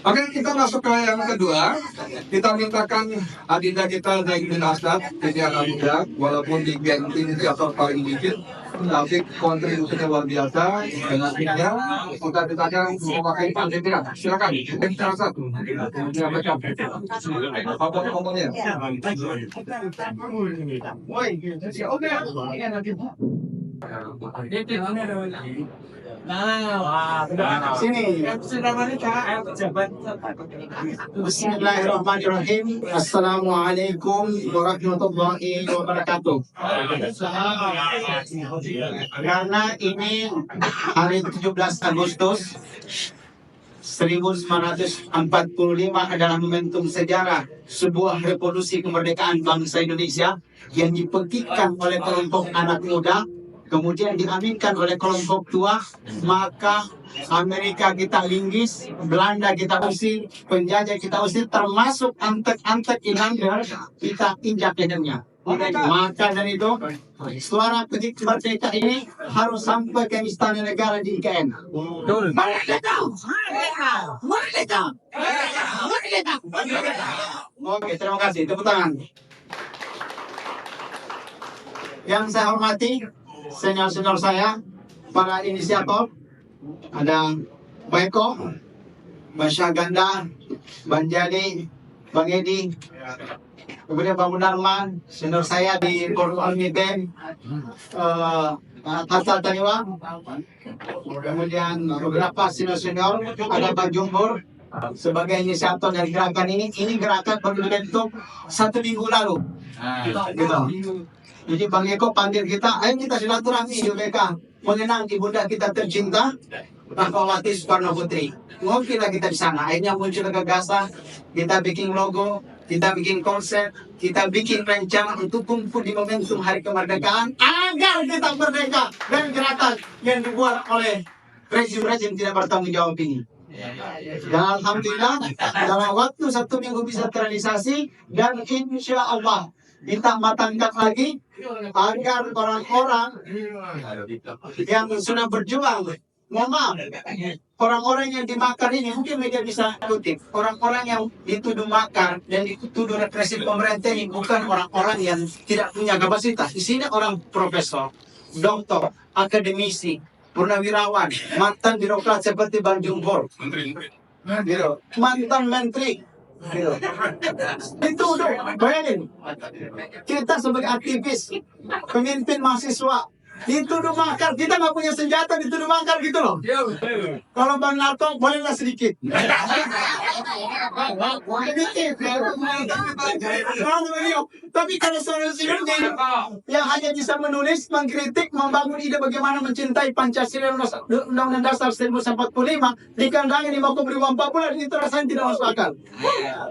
Oke, kita masuk ke yang kedua. Kita mintakan adinda kita Zaidin Asad jadi anak muda, walaupun di Gen ini atau paling dikit, tapi kontribusinya luar biasa. Dengan timnya, kita ditanya memakai pandemia. Silakan, salah satu. Apa ngomongnya? Sini. Bismillahirrahmanirrahim. Assalamualaikum warahmatullahi wabarakatuh. Karena ini hari 17 Agustus 1945 adalah momentum sejarah sebuah revolusi kemerdekaan bangsa Indonesia yang dipekikkan oleh kelompok anak muda, kemudian diaminkan oleh kelompok tua, maka Amerika kita linggis, Belanda kita usir, penjajah kita usir, termasuk antek-antek Irlandia kita injak lehernya. Maka dari itu, suara petik merdeka ini harus sampai ke istana negara di IKN. Merdeka! Merdeka! Merdeka! Oke, terima kasih. Tepuk tangan. Yang saya hormati, senior-senior saya, para inisiator, ada Pak Eko, Mbak Syahganda, Bang Jali, Bang Edi, kemudian Bang Munarman, senior saya di Korwal Miten, Asal Taniwa, kemudian beberapa senior-senior, ada Bang Jumbur, sebagai inisiator dari gerakan ini. Ini gerakan baru dibentuk 1 minggu lalu. Gitu. Jadi Bang Eko panggil kita, ayo kita silaturahmi di UBK, mengenang ibunda kita tercinta, Rahmawati Soekarno Putri. Ngopilah kita di sana. Akhirnya muncul gagasan, kita bikin logo, kita bikin konsep, kita bikin rencana untuk kumpul di momentum Hari Kemerdekaan agar kita merdeka dan gerakan yang dibuat oleh rezim-rezim tidak bertanggung jawab ini. Dan alhamdulillah dalam waktu 1 minggu bisa terrealisasi, dan insya Allah kita matangkan lagi agar orang-orang yang sudah berjuang, mohon maaf, orang-orang yang dimakar ini mungkin media bisa kutip, orang-orang yang dituduh makar dan dituduh represif pemerintah ini bukan orang-orang yang tidak punya kapasitas. Di sini orang profesor, doktor, akademisi, purnawirawan, mantan birokrat seperti Bang Jumbor, mantan menteri. Itu udah bayangin, kita sebagai aktivis, pemimpin mahasiswa dituduh makar, kita nggak punya senjata dituduh makar gitu loh. Kalau Bang Narto bolehlah sedikit. Tapi kalau solusinya yang hanya bisa menulis, mengkritik, membangun ide bagaimana mencintai Pancasila Undang-Undang Dasar 1945 dikandangin di Makobrimob 4 bulan, itu rasanya tidak masuk akal.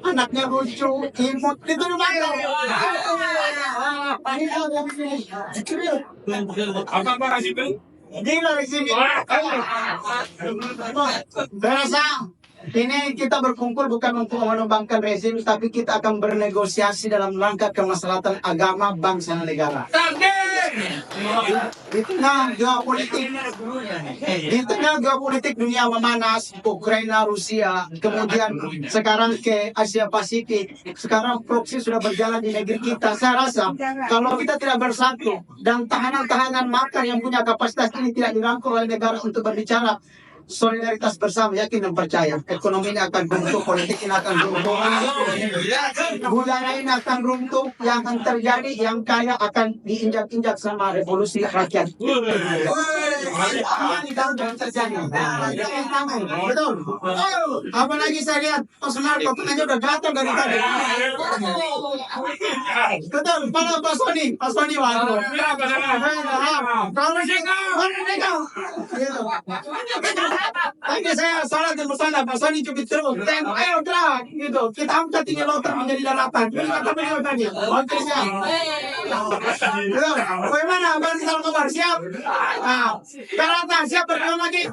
Anaknya lucu, imut, dituduh makar. Apa sih itu? Gila di sini. Berasa ini kita berkumpul bukan untuk menumbangkan rezim, tapi kita akan bernegosiasi dalam rangka kemaslahatan agama, bangsa, dan negara. Di tengah geopolitik dunia memanas, Ukraina, Rusia, kemudian sekarang ke Asia Pasifik, sekarang proksi sudah berjalan di negeri kita. Saya rasa kalau kita tidak bersatu dan tahanan-tahanan makar yang punya kapasitas ini tidak dirangkul oleh negara untuk berbicara solidaritas bersama, yakin dan percaya ekonomi ini akan runtuh, politik ini akan runtuh, budaya ini akan runtuh, yang akan terjadi, yang kaya akan diinjak-injak sama revolusi rakyat. Ini kalau jangan terjadi. Betul. Apalagi saya lihat personal kotorannya udah datang dari tadi. Betul. Mana Pak Soni? Pak Soni waduh. Tadi saya salah dan bersalah, Pak Soni cubit terus. Ayo gerak, gitu. Kita angkat tinggi lautan menjadi daratan. Ini kata beliau tadi. Oke siap. Bagaimana? Abang kita kabar siap? Karata siap berjuang lagi.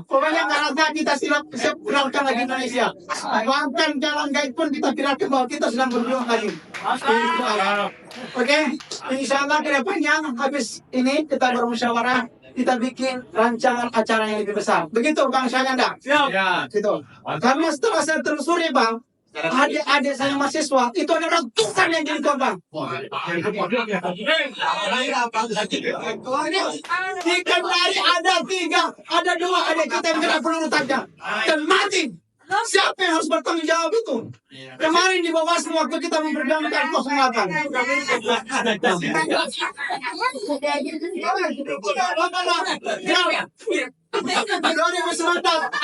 Pokoknya Karata kita siap viralkan lagi Indonesia. Bahkan jalan gaib pun kita viralkan bahwa kita sedang berjuang lagi. Oke, insya Allah kedepannya habis ini kita bermusyawarah kita bikin rancangan acara yang lebih besar. Begitu Bang Syahganda? Ya. Gitu. Karena setelah saya telusuri Bang, adik-adik saya mahasiswa itu ada ratusan yang jadi korban. Tiga hari ada 3, ada 2 adik kita yang kena peluru tajam dan mati. Siapa yang harus bertanggung jawab itu? Kemarin di Bawaslu waktu kita memperjuangkan 08.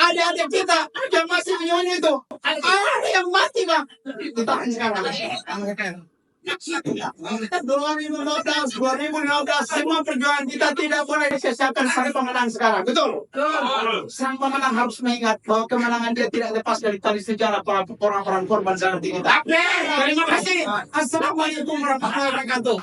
Adik-adik kita yang masih menyusun itu, ada yang mati Bang. Ditahan sekarang. 2015, semua perjuangan kita tidak boleh disia-siakan sampai pemenang sekarang. Betul? Sang pemenang harus mengingat bahwa kemenangan dia tidak lepas dari tali sejarah para orang-orang korban seperti kita. Terima kasih. Assalamualaikum warahmatullahi wabarakatuh.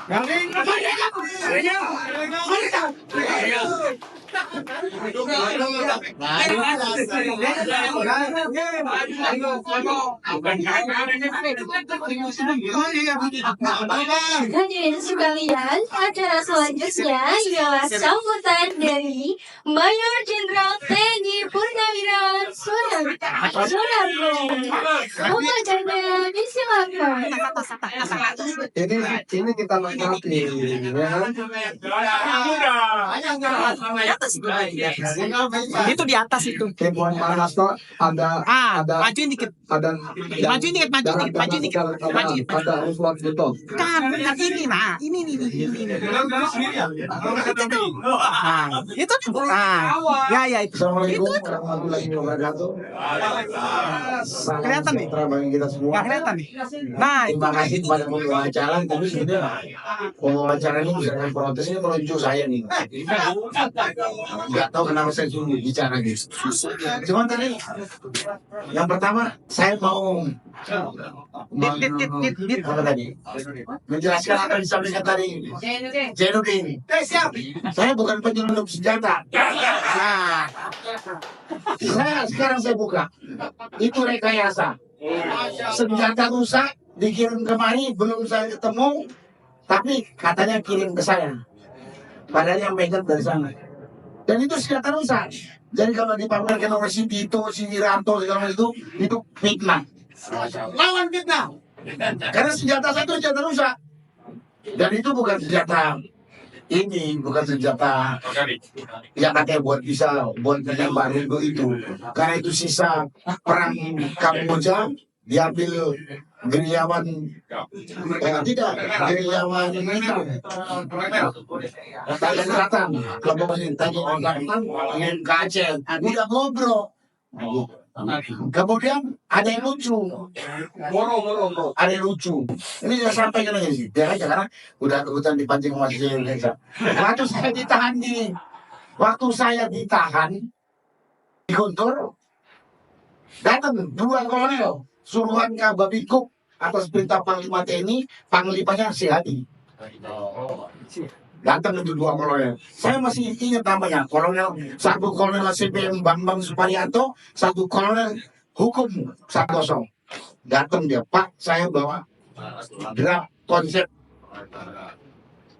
Hadirin sekalian, acara selanjutnya ialah sambutan dari Mayor Jenderal TNI Purnawirawan Sunarko. Pembacanya disilakan. Ini kita lengkapi, ya. Itu di atas itu. Kebun Manasto ada Majuin dikit. ada Majuin dikit, majuin dikit. Majuin. ada Usman Betul. Kan, bukan ini nah, ini. Itu. Ya itu. Assalamualaikum warahmatullahi wabarakatuh. Kelihatan nih? Bagi kita semua. Nggak kelihatan nih. Nah, Terima kasih kepada pembawa acara, tapi sebenarnya pembawa acara ini bisa protesnya menuju saya nih. Nggak tahu kenapa saya suruh bicara gitu. Cuman tadi yang pertama saya mau apa tadi? Menjelaskan apa yang disampaikan tadi Zainuddin. Saya bukan penyelundup senjata. Nah, sekarang saya buka. Itu rekayasa. Senjata rusak dikirim kemari, belum saya ketemu, tapi katanya kirim ke saya. Padahal yang pegang dari sana. Dan itu senjata rusak. Jadi kalau dipamerkan oleh si Tito, si Wiranto, segala macam itu fitnah. Lawan fitnah. Karena senjata saya itu senjata rusak. Dan itu bukan senjata ini, bukan senjata yang katanya buat yang baru itu. Karena itu sisa perang Kamboja diambil gerilyawan tidak gerilyawan itu Thailand Selatan kelompok Thailand Selatan ingin ke Aceh udah ngobrol. Kemudian ada yang lucu, ada yang lucu. Ini saya sampaikan aja sih, biar aja karena udah kebetulan dipancing sama si Indonesia. Waktu saya ditahan di Guntur, datang 2 kolonel suruhan Kababikuk atas perintah Panglima TNI, Panglimanya si Hadi. Datang itu 2 kolonel. Saya masih ingat namanya. Satu kolonel CPM Bambang Suparyanto, 1 kolonel hukum Santoso. Datang dia, Pak, saya bawa draft konsep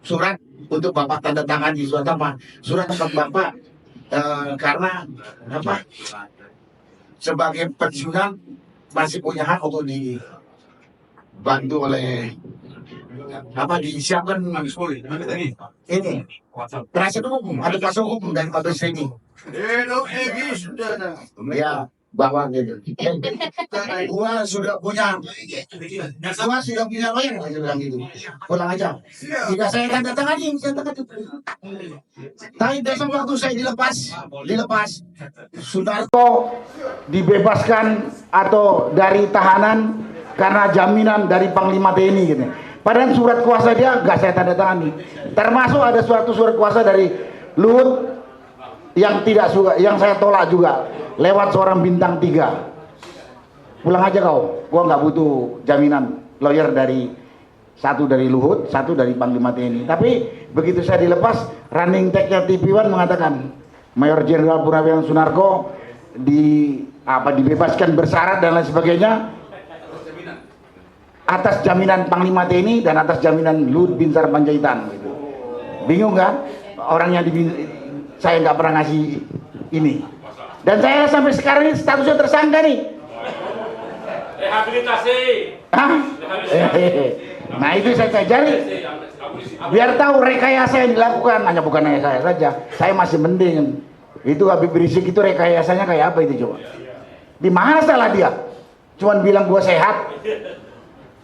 surat untuk Bapak tanda tangan di surat apa? Surat tempat Bapak karena apa? Sebagai pensiunan masih punya hak untuk dibantu oleh apa disiapkan ini penasihat hukum, ada kuasa hukum dari Mabes ini. Ya, bahwa gitu. Gua sudah punya lawyer, saya bilang gitu. Pulang aja. Jika saya tanda tangani, saya tanda tangan. Tapi besok waktu saya dilepas, Sunarko dibebaskan atau dari tahanan karena jaminan dari Panglima TNI gitu. Padahal surat kuasa dia nggak saya tanda tangani. Termasuk ada suatu surat kuasa dari Luhut yang tidak suka, yang saya tolak juga lewat seorang bintang 3. Pulang aja kau, gua nggak butuh jaminan lawyer dari satu dari Luhut, satu dari Panglima TNI. Tapi begitu saya dilepas, running tag-nya TV One mengatakan Mayor Jenderal Purnawirawan Sunarko dibebaskan bersyarat dan lain sebagainya atas jaminan Panglima TNI dan atas jaminan Luhut Binsar Panjaitan. Bingung kan? Orang yang saya nggak pernah ngasih ini. Dan saya sampai sekarang ini statusnya tersangka nih. Rehabilitasi. Hah? Nah itu saya cari. Biar tahu rekayasa yang dilakukan, hanya bukan hanya saya saja. Saya masih mending. Itu Habib Rizik itu rekayasanya kayak apa itu coba? Di mana salah dia? Cuman bilang gua sehat.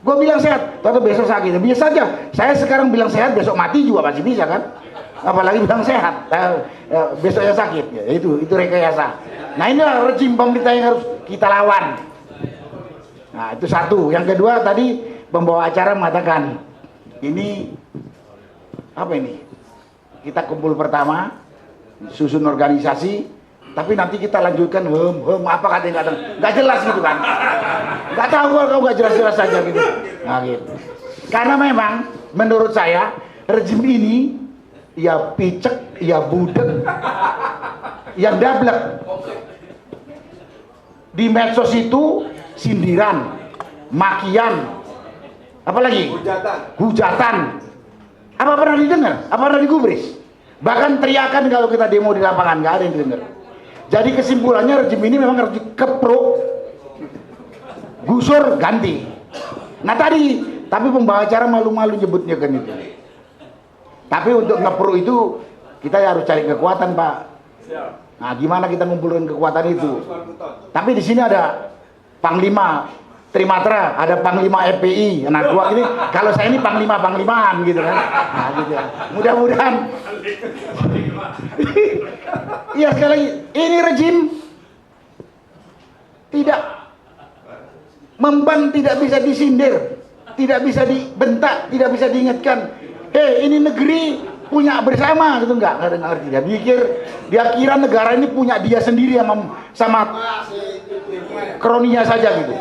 Gua bilang sehat, tapi besok sakit. Biasa aja. Saya sekarang bilang sehat, besok mati juga masih bisa kan? Apalagi bilang sehat, besoknya sakit. Ya, itu rekayasa. Nah inilah rejim pemerintah yang harus kita lawan. Nah itu satu. Yang kedua tadi pembawa acara mengatakan ini apa ini? Kita kumpul pertama, susun organisasi, tapi nanti kita lanjutkan apa katanya nggak jelas gitu kan? Nggak tahu kalau nggak jelas-jelas saja gitu. Nah gitu. Karena memang menurut saya rejim ini ya picek, ya budek, yang dablek. Di medsos itu sindiran, makian, apalagi hujatan. Apa pernah didengar? Apa pernah digubris? Bahkan teriakan kalau kita demo di lapangan nggak ada yang didengar. Jadi kesimpulannya rejim ini memang harus dikepruk, gusur, ganti. Nah tapi pembawa acara malu-malu nyebutnya kan itu. Tapi untuk ngepruk itu kita harus cari kekuatan, Pak. Nah, gimana kita ngumpulkan kekuatan itu? Tapi di sini ada Panglima Trimatra, ada Panglima FPI. Nah, gua ini kalau saya ini Panglimaan gitu kan. Nah, gitu ya. Mudah-mudahan. Iya sekali lagi, ini rejim tidak memban, tidak bisa disindir, tidak bisa dibentak, tidak bisa diingatkan. Ini negeri punya bersama gitu, enggak ngerti. Dia kira negara ini punya dia sendiri sama kroninya saja gitu.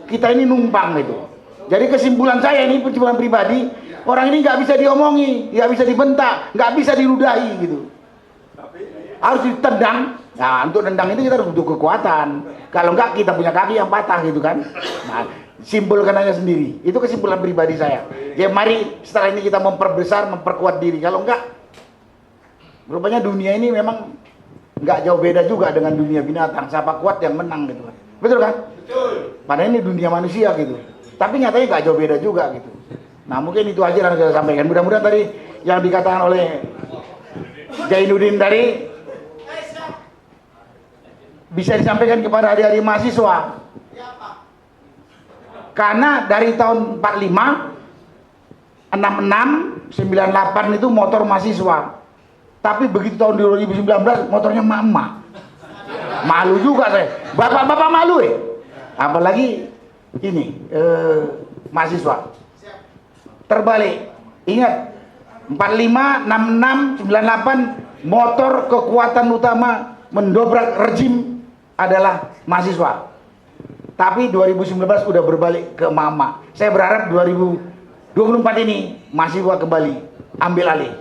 Kita ini numpang gitu. Jadi kesimpulan saya ini kesimpulan pribadi, orang ini nggak bisa diomongi, nggak bisa dibentak, nggak bisa diludahi gitu. Harus ditendang. Nah, untuk nendang itu kita harus butuh kekuatan. Kalau enggak kita punya kaki yang patah gitu kan. Nah, simpulkan aja sendiri. Itu kesimpulan pribadi saya. Ya mari setelah ini kita memperbesar, memperkuat diri. Kalau enggak, rupanya dunia ini memang enggak jauh beda juga dengan dunia binatang. Siapa kuat yang menang gitu kan. Betul kan? Betul. Padahal ini dunia manusia gitu. Tapi nyatanya enggak jauh beda juga gitu. Nah mungkin itu aja yang saya sampaikan. Mudah-mudahan tadi yang dikatakan oleh Jainuddin tadi bisa disampaikan kepada adik-adik mahasiswa. Karena dari tahun 45, 66, 98 itu motor mahasiswa. Tapi begitu tahun 2019 motornya emak-emak. Malu juga saya. Bapak-bapak malu ya. Apalagi ini mahasiswa. Terbalik. Ingat 45, 66, 98 motor kekuatan utama mendobrak rejim adalah mahasiswa. Tapi 2019 udah berbalik ke mama. Saya berharap 2024 ini mahasiswa kembali ambil alih.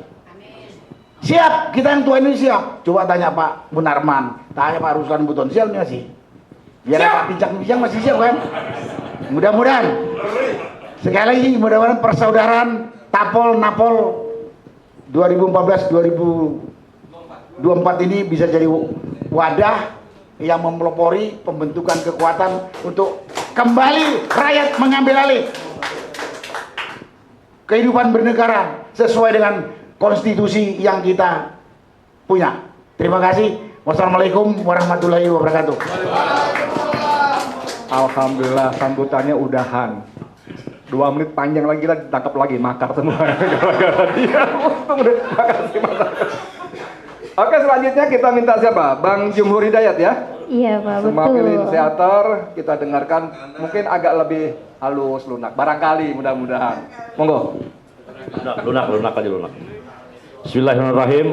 Siap, kita yang tua ini siap. Coba tanya Pak Munarman, tanya Pak Ruslan Buton, siap nih masih? Biar Pak Pincang-Pincang masih siap kan? Mudah-mudahan. Sekali lagi mudah-mudahan persaudaraan Tapol Napol 2014-2024 ini bisa jadi wadah yang mempelopori pembentukan kekuatan untuk kembali rakyat mengambil alih kehidupan bernegara sesuai dengan konstitusi yang kita punya. Terima kasih. Wassalamualaikum warahmatullahi wabarakatuh. Alhamdulillah sambutannya udahan. 2 menit panjang lagi kita ditangkap lagi, makar semua gara-gara dia. Makasih, makasih. Oke, selanjutnya kita minta siapa? Bang Jumhur Hidayat ya? Iya Pak, Semua betul. pilih inisiator, kita dengarkan mungkin agak lebih halus, lunak. Barangkali, mudah-mudahan. Monggo. Lunak aja lunak. Bismillahirrahmanirrahim.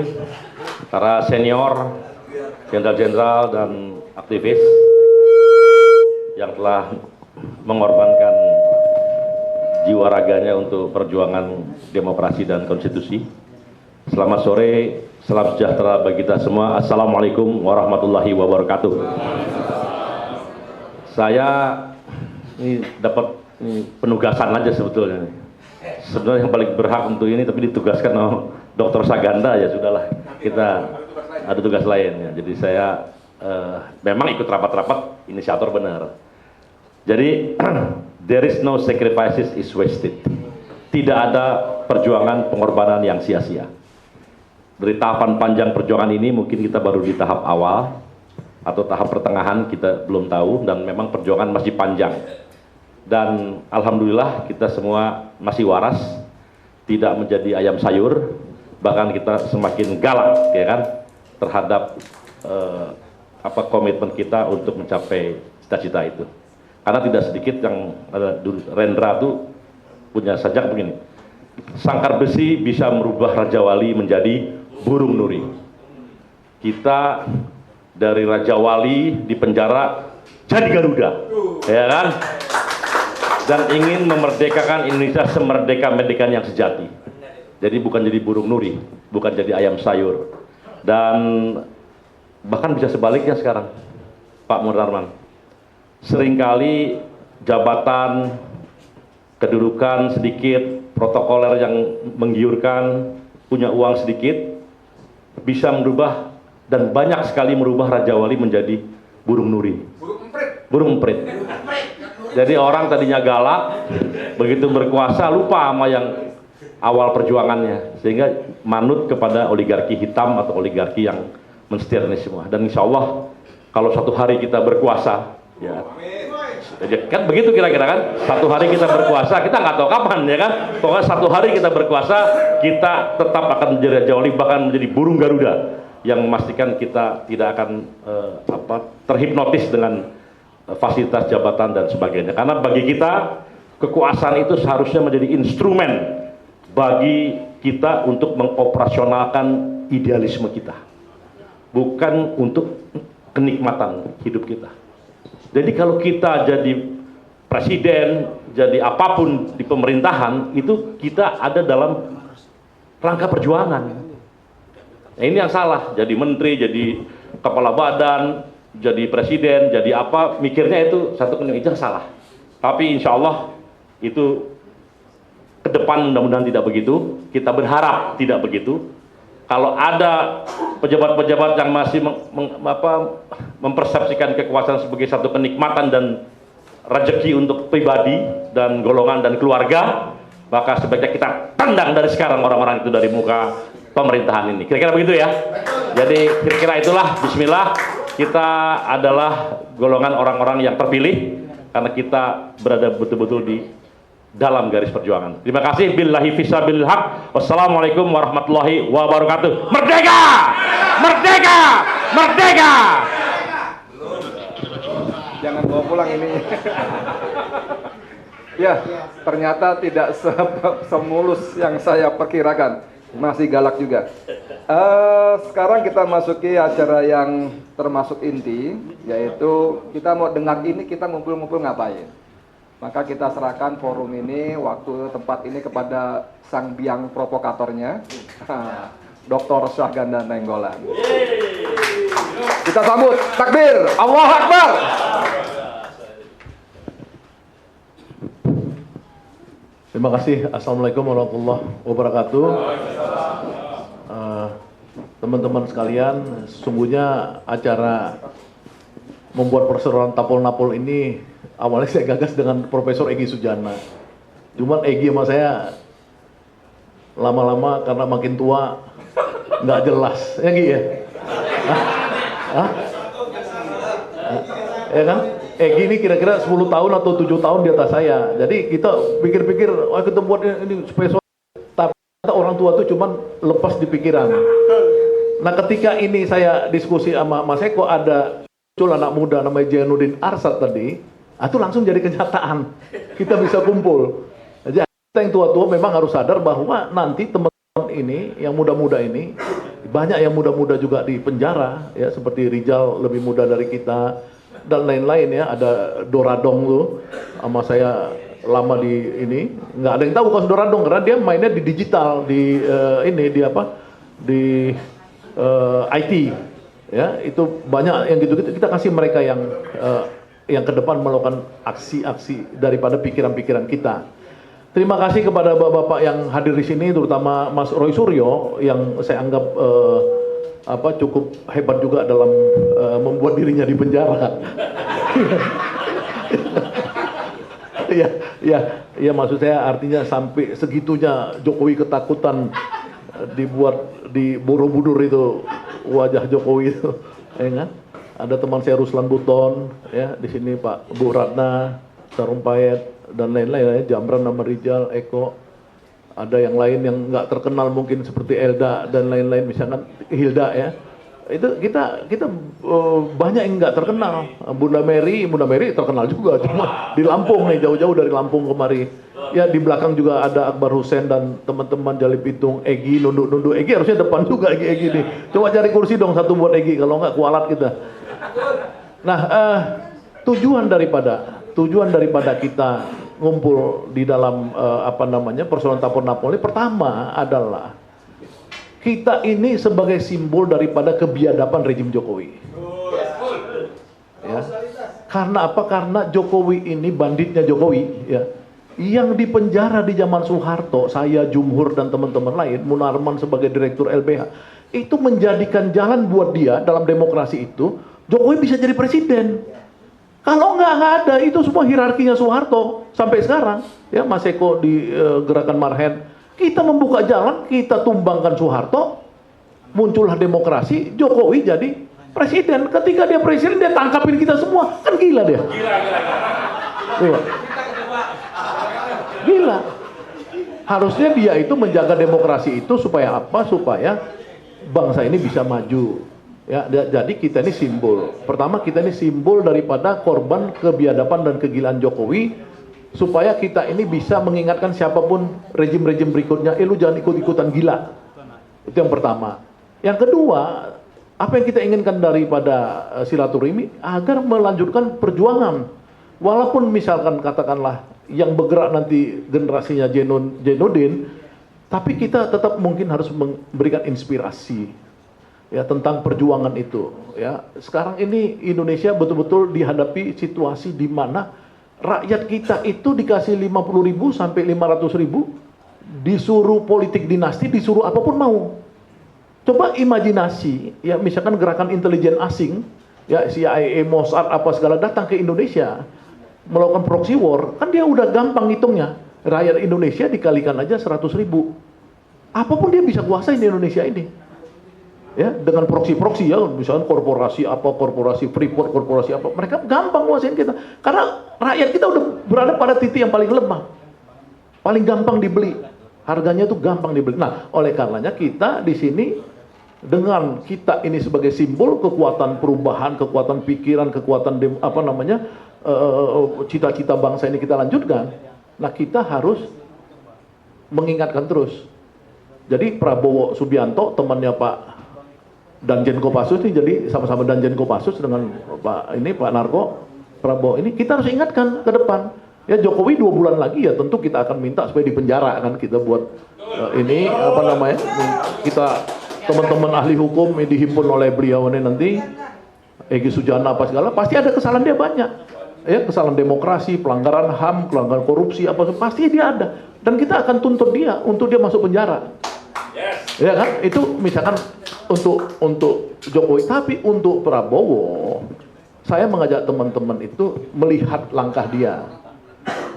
Para senior, jenderal-jenderal dan aktivis yang telah mengorbankan jiwa raganya untuk perjuangan demokrasi dan konstitusi. Selamat sore, salam sejahtera bagi kita semua. Assalamualaikum warahmatullahi wabarakatuh. Saya ini dapat penugasan aja sebetulnya. Sebenarnya yang paling berhak untuk ini tapi ditugaskan oleh Dr. Saganda, ya sudahlah kita ada tugas lain ya. Jadi saya memang ikut rapat-rapat, inisiator benar. Jadi there is no sacrifices is wasted. Tidak ada perjuangan pengorbanan yang sia-sia. Dari tahapan panjang perjuangan ini mungkin kita baru di tahap awal atau tahap pertengahan, kita belum tahu, dan memang perjuangan masih panjang. Dan alhamdulillah kita semua masih waras, tidak menjadi ayam sayur, bahkan kita semakin galak ya kan terhadap komitmen kita untuk mencapai cita-cita itu. Karena tidak sedikit yang Rendra tuh punya sajak begini, sangkar besi bisa merubah Raja Wali menjadi burung nuri. Kita dari Raja Wali di penjara jadi Garuda, ya kan? Dan ingin memerdekakan Indonesia semerdeka-merdekaan yang sejati. Jadi bukan jadi burung nuri, bukan jadi ayam sayur. Dan bahkan bisa sebaliknya sekarang, Pak Munarman. Seringkali jabatan, kedudukan sedikit, protokoler yang menggiurkan, punya uang sedikit, bisa merubah dan banyak sekali merubah Raja Wali menjadi burung nuri. Burung emprit. Jadi orang tadinya galak, begitu berkuasa lupa sama yang awal perjuangannya, sehingga manut kepada oligarki hitam atau oligarki yang mensetir ini semua. Dan insya Allah kalau satu hari kita berkuasa, ya kan begitu kira-kira kan, satu hari kita berkuasa, kita nggak tahu kapan ya kan, pokoknya satu hari kita berkuasa, kita tetap akan menjadi Raja Wali, bahkan menjadi burung Garuda yang memastikan kita tidak akan terhipnotis dengan fasilitas jabatan dan sebagainya. Karena bagi kita kekuasaan itu seharusnya menjadi instrumen bagi kita untuk mengoperasionalkan idealisme kita, bukan untuk kenikmatan hidup kita. Jadi kalau kita jadi presiden, jadi apapun di pemerintahan, itu kita ada dalam rangka perjuangan. Nah, ini yang salah, jadi menteri, jadi kepala badan, jadi presiden, jadi apa, mikirnya itu satu kenikmatan, salah. Tapi insya Allah itu ke depan mudah-mudahan tidak begitu, kita berharap tidak begitu. Kalau ada pejabat-pejabat yang masih mempersepsikan kekuasaan sebagai satu kenikmatan dan rezeki untuk pribadi dan golongan dan keluarga, maka sebaiknya kita tendang dari sekarang orang-orang itu dari muka pemerintahan ini. Kira-kira begitu ya. Jadi kira-kira itulah, bismillah, kita adalah golongan orang-orang yang terpilih karena kita berada betul-betul di dalam garis perjuangan. Terima kasih. Billahi fisabilil haq. Wassalamualaikum warahmatullahi wabarakatuh. Merdeka! Merdeka! Merdeka! Jangan bawa pulang ini. Ya, ternyata tidak semulus yang saya perkirakan. Masih galak juga. Sekarang kita masuki acara yang termasuk inti, yaitu kita mau dengar ini, kita ngumpul-ngumpul ngapain. Maka kita serahkan forum ini, waktu tempat ini kepada sang biang provokatornya, Dr. Syahganda Nainggolan. Kita sambut, takbir, Allahu Akbar. Terima kasih. Assalamualaikum warahmatullahi wabarakatuh. Teman-teman sekalian, sesungguhnya acara membuat perseroan Tapol-Napol ini awalnya saya gagas dengan Profesor Egy Sujana. Cuman Egy sama saya lama-lama karena makin tua nggak jelas, ya Egy ya? Ya kan? Egy ini kira-kira 10 tahun atau 7 tahun di atas saya. Jadi kita pikir-pikir, wah kita buat ini spesial. Tapi orang tua tuh cuman lepas di pikiran. Nah ketika ini saya diskusi sama Mas Eko, ada muncul anak muda namanya Jainuddin Arsad tadi, itu langsung jadi kenyataan. Kita bisa kumpul. Jadi kita yang tua-tua memang harus sadar bahwa nanti teman-teman ini, yang muda-muda ini, banyak yang muda-muda juga di penjara, ya seperti Rijal lebih muda dari kita, dan lain-lain ya. Ada Doradong tuh, sama saya lama di ini, nggak ada yang tahu kalau Doradong karena dia mainnya di digital, di IT, ya itu banyak yang gitu-gitu. Kita kasih mereka yang ke depan melakukan aksi-aksi daripada pikiran-pikiran kita. Terima kasih kepada bapak-bapak yang hadir di sini, terutama Mas Roy Suryo yang saya anggap cukup hebat juga dalam membuat dirinya di penjara. Ya maksud saya artinya sampai segitunya Jokowi ketakutan dibuat di Borobudur itu wajah Jokowi itu, ya kan? Ada teman saya Ruslan Buton, ya di sini Pak Bu Ratna, Sarumpayat dan lain-lain, ya, Jamran nama Rijal, Eko, ada yang lain yang nggak terkenal mungkin seperti Elda dan lain-lain, misalkan Hilda ya. Itu kita banyak yang nggak terkenal. Bunda Mary terkenal juga, cuma di Lampung nih, jauh-jauh dari Lampung kemari. Ya di belakang juga ada Akbar Hussein dan teman-teman Jali Pitung, Egi nunduk-nunduk. Egi harusnya depan juga, Egi nih. Coba cari kursi dong satu buat Egi, kalau nggak kualat kita. Nah, tujuan daripada kita ngumpul di dalam persoalan Tapon Napoli pertama adalah kita ini sebagai simbol daripada kebiadaban rejim Jokowi. Ya. Karena apa? Karena Jokowi ini banditnya Jokowi, ya. Yang dipenjara di zaman Soeharto, saya, Jumhur dan teman-teman lain, Munarman sebagai direktur LBH, itu menjadikan jalan buat dia dalam demokrasi itu, Jokowi bisa jadi presiden. Kalau nggak ada, itu semua hierarkinya Soeharto sampai sekarang, ya Mas Eko di Gerakan Marhen. Kita membuka jalan, kita tumbangkan Soeharto, muncullah demokrasi, Jokowi jadi presiden. Ketika dia presiden, dia tangkapin kita semua, kan gila dia. Gila. Harusnya dia itu menjaga demokrasi itu supaya apa? Supaya bangsa ini bisa maju. Ya, jadi kita ini simbol. Pertama, kita ini simbol daripada korban kebiadaban dan kegilaan Jokowi, supaya kita ini bisa mengingatkan siapapun rejim-rejim berikutnya, lu jangan ikut-ikutan gila. Itu yang pertama. Yang kedua, apa yang kita inginkan daripada silaturahmi agar melanjutkan perjuangan. Walaupun misalkan katakanlah yang bergerak nanti generasinya Jenudin, tapi kita tetap mungkin harus memberikan inspirasi ya tentang perjuangan itu. Ya, sekarang ini Indonesia betul-betul dihadapi situasi di mana rakyat kita itu dikasih 50.000 sampai 500.000, disuruh politik dinasti, disuruh apapun mau. Coba imajinasi, ya misalkan gerakan intelijen asing, ya CIA, Mossad, apa segala datang ke Indonesia, melakukan proxy war, kan dia udah gampang hitungnya. Rakyat Indonesia dikalikan aja 100.000. Apapun dia bisa kuasain di Indonesia ini. Ya, dengan proxy ya, misalnya korporasi Freeport, korporasi apa, mereka gampang kuasain kita. Karena rakyat kita udah berada pada titik yang paling lemah. Paling gampang dibeli. Harganya tuh gampang dibeli. Nah, oleh karenanya kita di sini dengan kita ini sebagai simbol kekuatan perubahan, kekuatan pikiran, kekuatan cita-cita bangsa ini kita lanjutkan. Nah, kita harus mengingatkan terus. Jadi Prabowo Subianto temannya Pak Danjen Kopassus ini, jadi sama-sama Danjen Kopassus dengan Pak Narko, Prabowo ini kita harus ingatkan ke depan. Ya Jokowi 2 bulan lagi ya tentu kita akan minta supaya dipenjara kan, kita buat kita teman-teman ahli hukum yang dihimpun oleh beliau ini nanti, Egy Sujana apa segala, pasti ada kesalahan dia banyak. Ya, kesalahan demokrasi, pelanggaran HAM, pelanggaran korupsi apa pasti dia ada. Dan kita akan tuntut dia untuk dia masuk penjara. Ya kan? Itu misalkan untuk Jokowi, tapi untuk Prabowo saya mengajak teman-teman itu melihat langkah dia.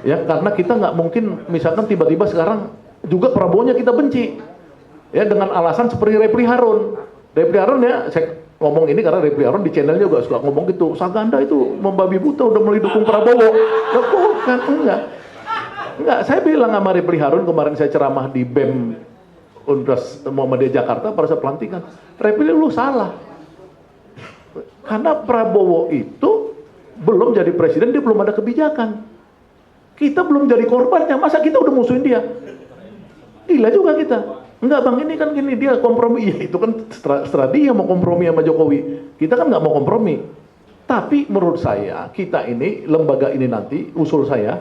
Ya, karena kita nggak mungkin misalkan tiba-tiba sekarang juga Prabowo-nya kita benci. Ya, dengan alasan seperti Repli Harun. Repli Harun ya, saya ngomong ini karena Repli Harun di channelnya juga suka ngomong gitu. Saganda itu membabi buta udah mulai dukung Prabowo. Bukan, enggak. Saya bilang sama Repli Harun kemarin saya ceramah di BEM Universitas Muhammadiyah Jakarta pada saat pelantikan. Repli lu salah. Karena Prabowo itu belum jadi presiden, dia belum ada kebijakan. Kita belum jadi korbannya, masa kita udah musuhin dia? Gila juga kita. Enggak bang, ini kan gini, dia kompromi. Ya itu kan setelah dia mau kompromi sama Jokowi. Kita kan nggak mau kompromi. Tapi menurut saya, kita ini, lembaga ini nanti, usul saya,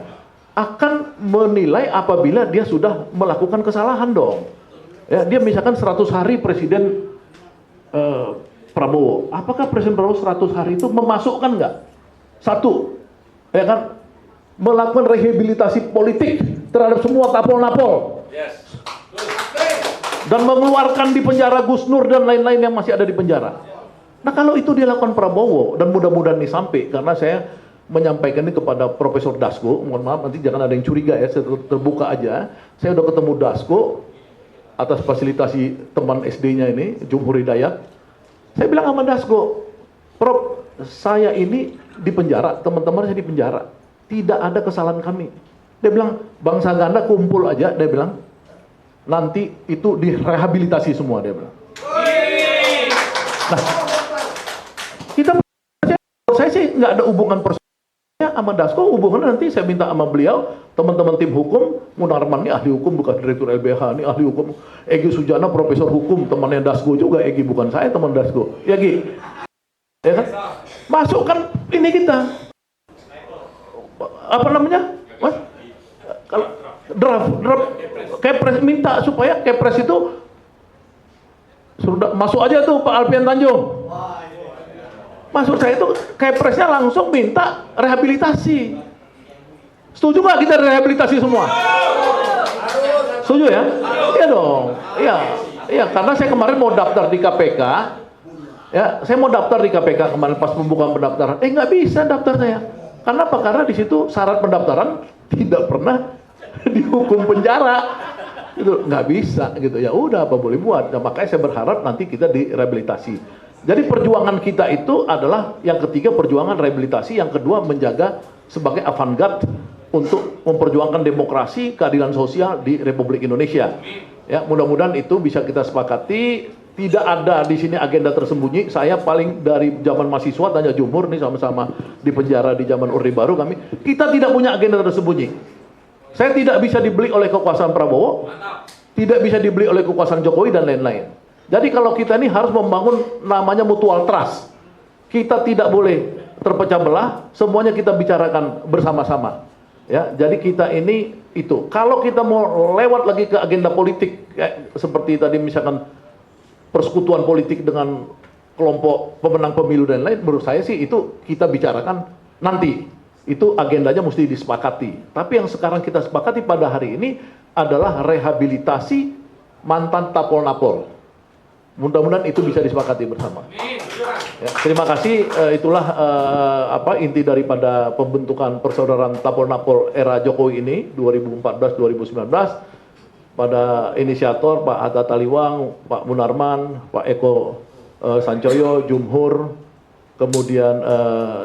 akan menilai apabila dia sudah melakukan kesalahan dong. Ya, dia misalkan 100 hari Presiden Prabowo. Apakah Presiden Prabowo 100 hari itu memasukkan nggak? Satu, ya kan? Melakukan rehabilitasi politik terhadap semua tapol-napol. dan mengeluarkan di penjara Gus Nur dan lain-lain yang masih ada di penjara. Nah kalau itu dilakukan Prabowo, dan mudah-mudahan ini sampai, karena saya menyampaikan ini kepada Profesor Dasko, mohon maaf nanti jangan ada yang curiga ya, saya terbuka aja. Saya udah ketemu Dasko atas fasilitasi teman SD-nya ini, Jumhur Hidayat. Saya bilang sama Dasko, Prof, saya ini di penjara, teman-teman saya di penjara, tidak ada kesalahan kami. Dia bilang, bangsa Ganda kumpul aja, dia bilang, nanti itu direhabilitasi semua, dia bilang. Nah, saya sih nggak ada hubungan personal sama Dasko, hubungannya nanti saya minta sama beliau, teman-teman tim hukum, Munarman ini ahli hukum bukan direktur LBH, ini ahli hukum, Egy Sujana profesor hukum, temannya Dasko juga, Egy bukan saya teman Dasko, ya Gi, ya kan? Masukkan ini kita, apa namanya, Mas? Kalau draft Kepres, minta supaya Kepres itu sudah masuk aja tuh Pak Alfian Tanjung. Maksud saya itu Kepresnya langsung minta rehabilitasi. Setuju nggak kita rehabilitasi semua? Setuju ya? Iya dong. Iya, karena saya kemarin mau daftar di KPK. Ya, saya mau daftar di KPK kemarin pas pembukaan pendaftaran. Nggak bisa daftar saya. Karena apa? Karena di situ syarat pendaftaran tidak pernah dihukum penjara. Gitu, nggak bisa gitu. Ya udah, apa boleh buat. Nah, makanya saya berharap nanti kita direhabilitasi. Jadi perjuangan kita itu adalah yang ketiga perjuangan rehabilitasi, yang kedua menjaga sebagai avant-garde untuk memperjuangkan demokrasi, keadilan sosial di Republik Indonesia. Ya, mudah-mudahan itu bisa kita sepakati. Tidak ada di sini agenda tersembunyi. Saya paling dari zaman mahasiswa tanya Jumhur nih sama-sama di penjara di zaman Orde Baru kami. Kita tidak punya agenda tersembunyi. Saya tidak bisa dibeli oleh kekuasaan Prabowo, tidak bisa dibeli oleh kekuasaan Jokowi dan lain-lain. Jadi kalau kita ini harus membangun namanya mutual trust. Kita tidak boleh terpecah belah, semuanya kita bicarakan bersama-sama. Ya, jadi kita ini itu. Kalau kita mau lewat lagi ke agenda politik, seperti tadi misalkan persekutuan politik dengan kelompok pemenang pemilu dan lain, menurut saya sih itu kita bicarakan nanti. Itu agendanya mesti disepakati. Tapi yang sekarang kita sepakati pada hari ini adalah rehabilitasi mantan tapol-napol. Mudah-mudahan itu bisa disepakati bersama. Ya, terima kasih. Itulah inti daripada pembentukan persaudaraan tapol-napol era Jokowi ini 2014-2019. Pada inisiator Pak Hatta Taliwang, Pak Munarman, Pak Eko Sancoyo, Jumhur, kemudian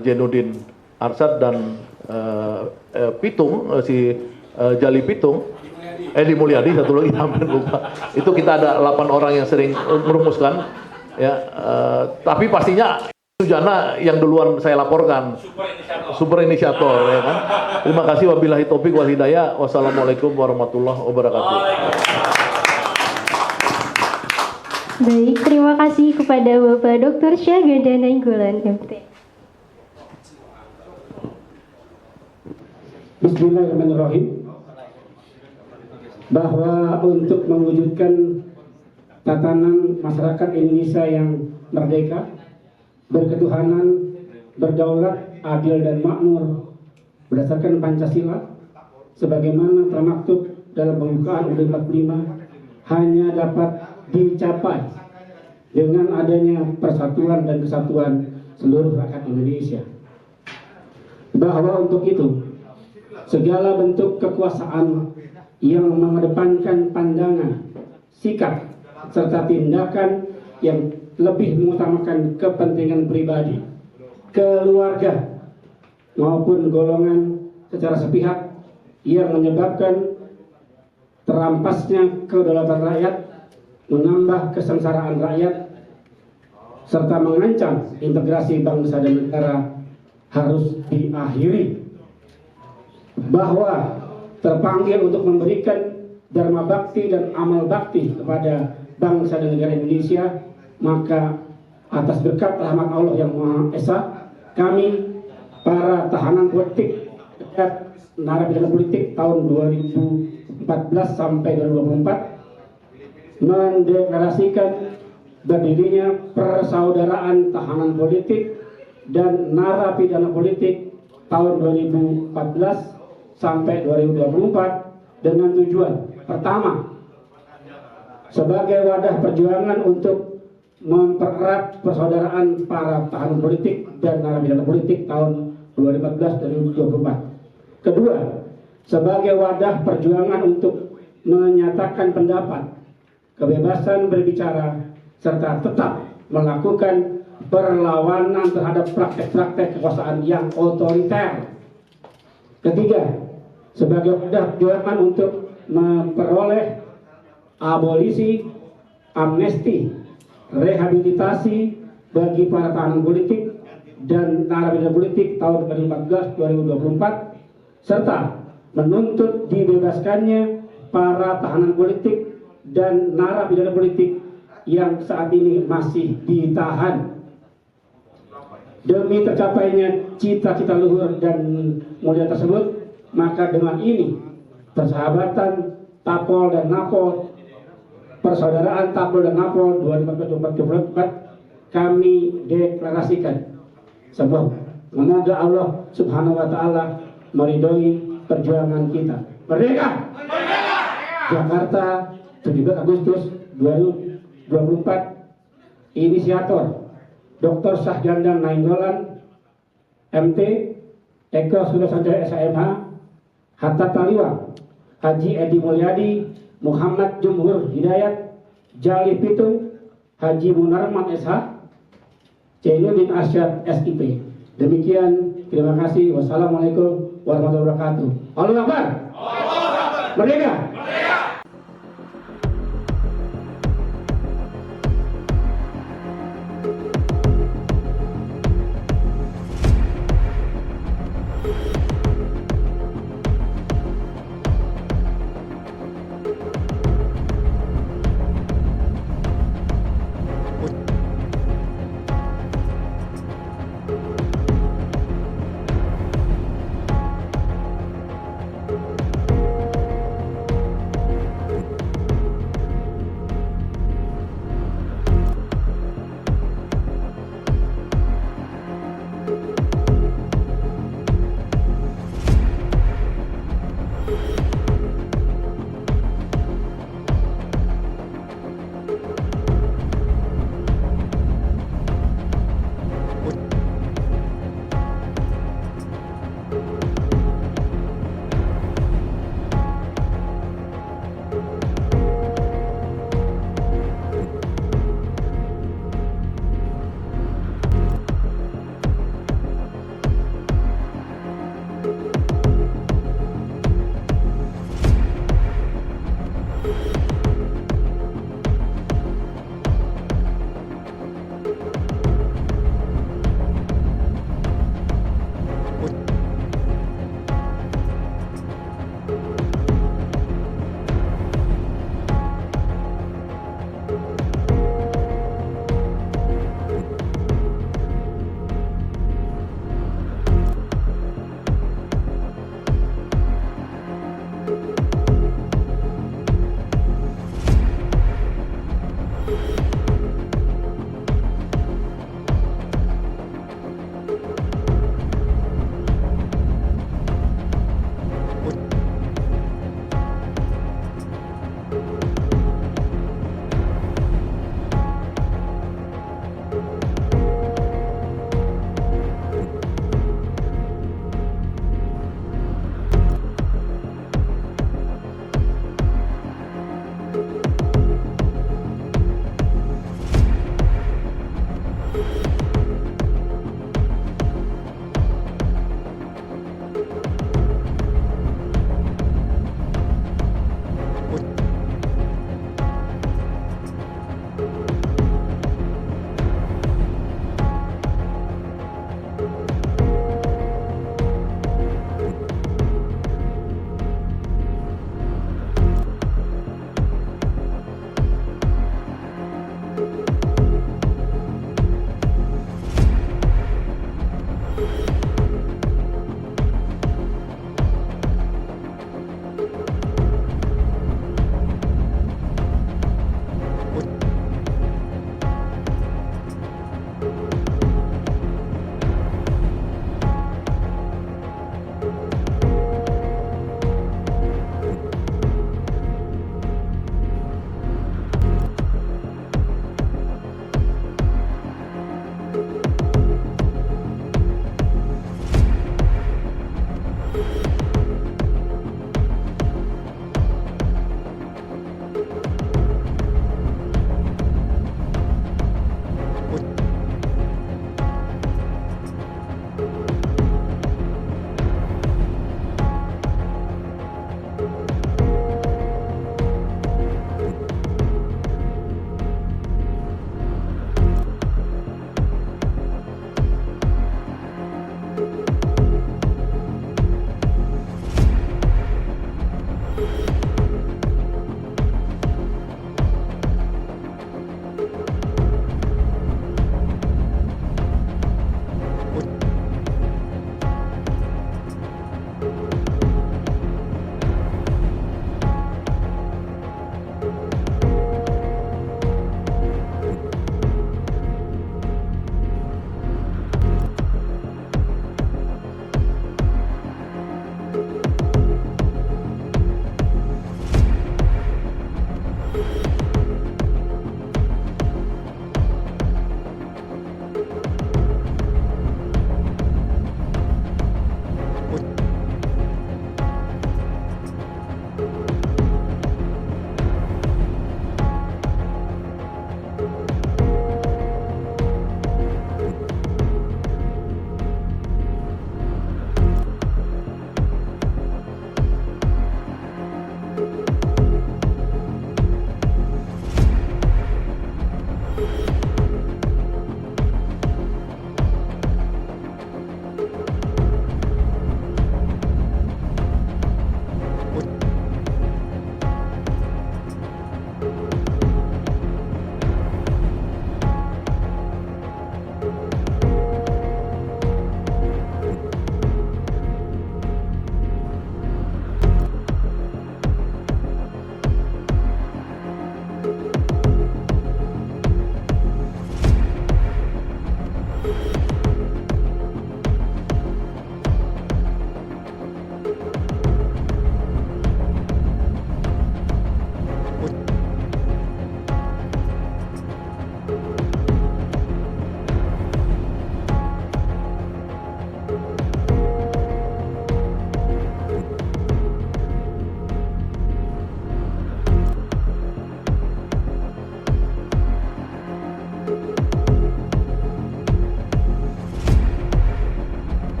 Jenudin Arsyad dan Pitung, si Jali Pitung. Edi Mulyadi, satu lagi hampir lupa. Itu kita ada 8 orang yang sering merumuskan, ya. Tapi pastinya Sujana yang duluan saya laporkan, super inisiator, ya kan. Terima kasih, wabillahi taufik wal hidayah. Wassalamualaikum warahmatullahi wabarakatuh. Baik, terima kasih kepada Bapak Dr. Syahganda Nainggolan, MT. Bismillahirrahmanirrahim. Bahwa untuk mewujudkan tatanan masyarakat Indonesia yang merdeka, berketuhanan, berdaulat, adil dan makmur berdasarkan Pancasila sebagaimana termaktub dalam pembukaan UUD 45 hanya dapat dicapai dengan adanya persatuan dan kesatuan seluruh rakyat Indonesia. Bahwa untuk itu segala bentuk kekuasaan yang mengedepankan pandangan, sikap, serta tindakan yang lebih mengutamakan kepentingan pribadi, keluarga, maupun golongan secara sepihak yang menyebabkan terampasnya kedaulatan rakyat, menambah kesengsaraan rakyat, serta mengancam integrasi bangsa dan negara harus diakhiri. Bahwa terpanggil untuk memberikan dharma bakti dan amal bakti kepada bangsa dan negara Indonesia, maka atas berkat rahmat Allah yang Maha Esa, kami para tahanan politik narapidana politik tahun 2014 sampai 2024 mendeklarasikan berdirinya persaudaraan tahanan politik dan narapidana politik tahun 2014 sampai 2024 dengan tujuan pertama, sebagai wadah perjuangan untuk mempererat persaudaraan para tahanan politik dan narapidana politik tahun 2014-2024. Kedua, sebagai wadah perjuangan untuk menyatakan pendapat, kebebasan berbicara, serta tetap melakukan perlawanan terhadap praktek-praktek kekuasaan yang otoriter. Ketiga, sebagai wadah perjuangan untuk memperoleh abolisi, amnesti, rehabilitasi bagi para tahanan politik dan narapidana politik tahun 2014-2024, serta menuntut dibebaskannya para tahanan politik dan narapidana politik yang saat ini masih ditahan. Demi tercapainya cita-cita luhur dan mulia tersebut, maka dengan ini persahabatan Tapol dan Napol, persaudaraan Tapol dan Napol 2024 kami deklarasikan. Sebab semoga Allah Subhanahu wa taala meridhoi perjuangan kita. Merdeka! Merdeka! Jakarta, 17 Agustus 2024. Inisiator Dr. Syahgandan Nainggolan, MT, Eko Sudasanjaya SHMH, Hatta Taliwa, Haji Edi Mulyadi, Muhammad Jumhur Hidayat, Jali Pitung, Haji Munarman SH, Zainuddin Arsyad SIP. Demikian, terima kasih. Wassalamualaikum warahmatullahi wabarakatuh. Allahu Akbar. Merdeka.